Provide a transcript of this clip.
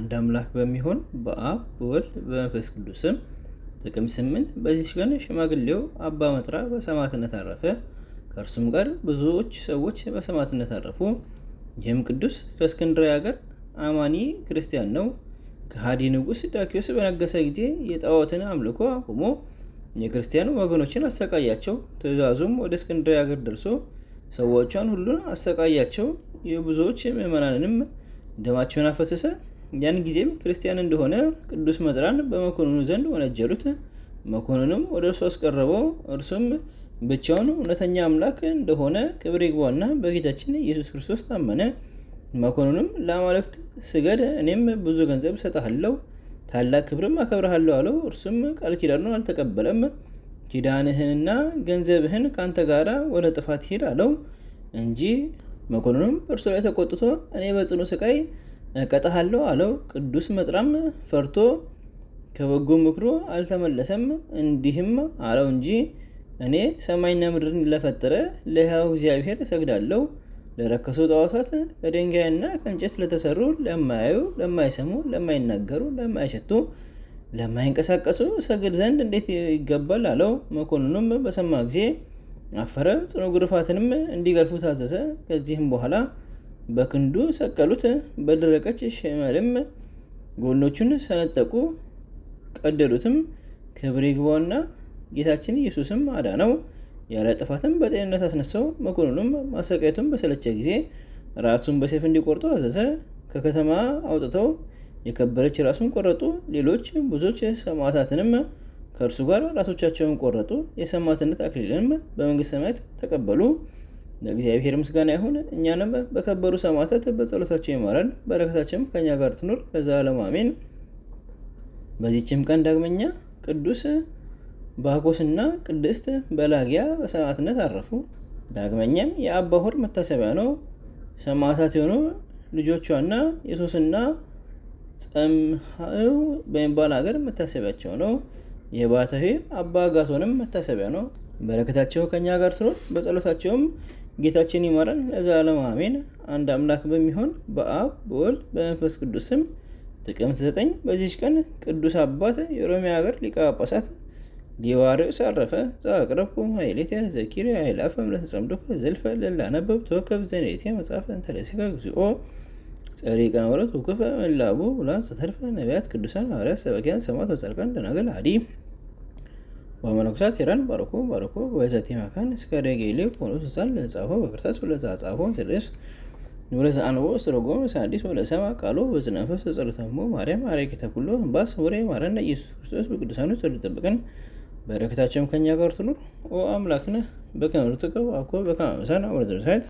አንድ አምላክ በሚሆን በአብ በወልድ በመንፈስ ቅዱስ ስም ጥቅምት 8 በዚች ቀን ሽማግሌው አባ መጥራ በሰማዕትነት አረፈ። ከእርሱም ጋር ብዙዎች ሰዎች በሰማዕትነት አረፉ። ይህም ቅዱስ ከእስክንድርያ ሀገር አማኒ ክርስቲያን ነው። ከሃዲ ንጉሥ ዳኪዎስ በነገሰ ጊዜ የጣዖትን አምልኮ አቁሞ የክርስቲያን ወገኖችን አሰቃያቸው። ትእዛዙም ወደ እስክንድርያ ሀገር ደርሶ ሰዎቿን ሁሉን አሰቃያቸው። የብዙዎች ምዕመናንንም ደማቸውን አፈሰሰ። ያን ጊዜም ክርስቲያን እንደሆነ ቅዱስ መጥራን በመኮንኑ ዘንድ ወነጀሉት። መኮንኑም ወደ እርሱ አስቀረበው። እርሱም ብቻውን እውነተኛ አምላክ እንደሆነ ክብር ይግባውና በጌታችን ኢየሱስ ክርስቶስ ታመነ። መኮንኑም ለአማልክት ስገድ፣ እኔም ብዙ ገንዘብ እሰጥሃለሁ፣ ታላቅ ክብርም አከብረሃለሁ አለው። እርሱም ቃል ኪዳኑን አልተቀበለም። ኪዳንህንና ገንዘብህን ከአንተ ጋር ወደ ጥፋት ሂድ አለው እንጂ። መኮንኑም በእርሱ ላይ ተቆጥቶ እኔ በጽኑ ስቃይ እቀጣሃለሁ አለው። ቅዱስ መጥራም ፈርቶ ከበጎ ምክሩ አልተመለሰም። እንዲህም አለው እንጂ እኔ ሰማይና ምድርን ለፈጠረ ለሕያው እግዚአብሔር እሰግዳለሁ። ለረከሱ ጣዖታት ከድንጋይና ከእንጨት ለተሰሩ ለማያዩ፣ ለማይሰሙ፣ ለማይናገሩ፣ ለማይሸቱ፣ ለማይንቀሳቀሱ እሰግድ ዘንድ እንዴት ይገባል አለው። መኮንኑም በሰማ ጊዜ አፈረ። ጽኑ ግርፋትንም እንዲገርፉ ታዘዘ። ከዚህም በኋላ በክንዱ ሰቀሉት። በደረቀች ሽመልም ጎኖቹን ሰነጠቁ፣ ቀደዱትም። ክብር ይግባውና ጌታችን ኢየሱስም አዳነው፣ ያለ ጥፋትም በጤንነት አስነሳው። መኮንኑም ማሰቃየቱን በሰለቸ ጊዜ ራሱን በሰይፍ እንዲቆርጡ አዘዘ። ከከተማ አውጥተው የከበረች ራሱን ቆረጡ። ሌሎች ብዙዎች ሰማዕታትንም ከእርሱ ጋር ራሶቻቸውን ቆረጡ። የሰማዕትነት አክሊልንም በመንግስት ሰማያት ተቀበሉ። ለእግዚአብሔር ምስጋና ይሁን። እኛንም በከበሩ ሰማዕታት በጸሎታቸው ይማረን፣ በረከታቸውም ከኛ ጋር ትኑር ለዘላለሙ አሜን። በዚህችም ቀን ዳግመኛ ቅዱስ ባኮስና ቅድስት በላጊያ በሰማዕትነት አረፉ። ዳግመኛም የአባ ሆር መታሰቢያ ነው። ሰማዕታት የሆኑ ልጆቿና የሶስና ጸምሐው በሚባል ሀገር መታሰቢያቸው ነው። የባሕታዊ አባ አጋቶንም መታሰቢያ ነው። በረከታቸው ከኛ ጋር ትኖር፣ በጸሎታቸውም ጌታችን ይማረን ለዘላለሙ አሜን። አንድ አምላክ በሚሆን በአብ በወልድ በመንፈስ ቅዱስ ስም ጥቅምት 9 በዚች ቀን ቅዱስ አባት የሮሚያ ሀገር ሊቀ ጳጳሳት ዲዮዋርዮስ አረፈ። ዘአቅረብኩ ኃይሌተ ዘኪርየ አእላፈ እምለተጸምዱከ ዘልፈ ለላነበብ ተወከፍ ዘኔቴ መጽሐፈ እንተ ለሥጋ እግዚኦ ጸሪቀ መበለት ውክፈ እላቡ ብሉዓን ዘተርፈ ነቢያት ቅዱሳን ሐዋርያት ሰበኪያን ሰማዕታት ወጻድቃን ደናግል አዲ ወመነኮሳት ሄራን ባርኮ ባርኮ ወይዘቲ መካን እስከ ደጌሌ ሆኖ ስሳል ለጻፈ በክርታስ ወለጻጻፎ ትርስ ወለዛ አንቦ ስትረጎም ሳዲስ ወለሰማ ቃሉ በዝነፈስ ጸሎተሙ ማርያም አረቂተ ኩሎ ባስ ወሬ ማረነ ኢየሱስ ክርስቶስ በቅዱሳኑ ጸሎት ይጠብቀን፣ በረከታቸውም ከኛ ጋር ትኑር። ኦ አምላክነ በከመ ትቀው አኮ በከመ አምሳነ ወርዘ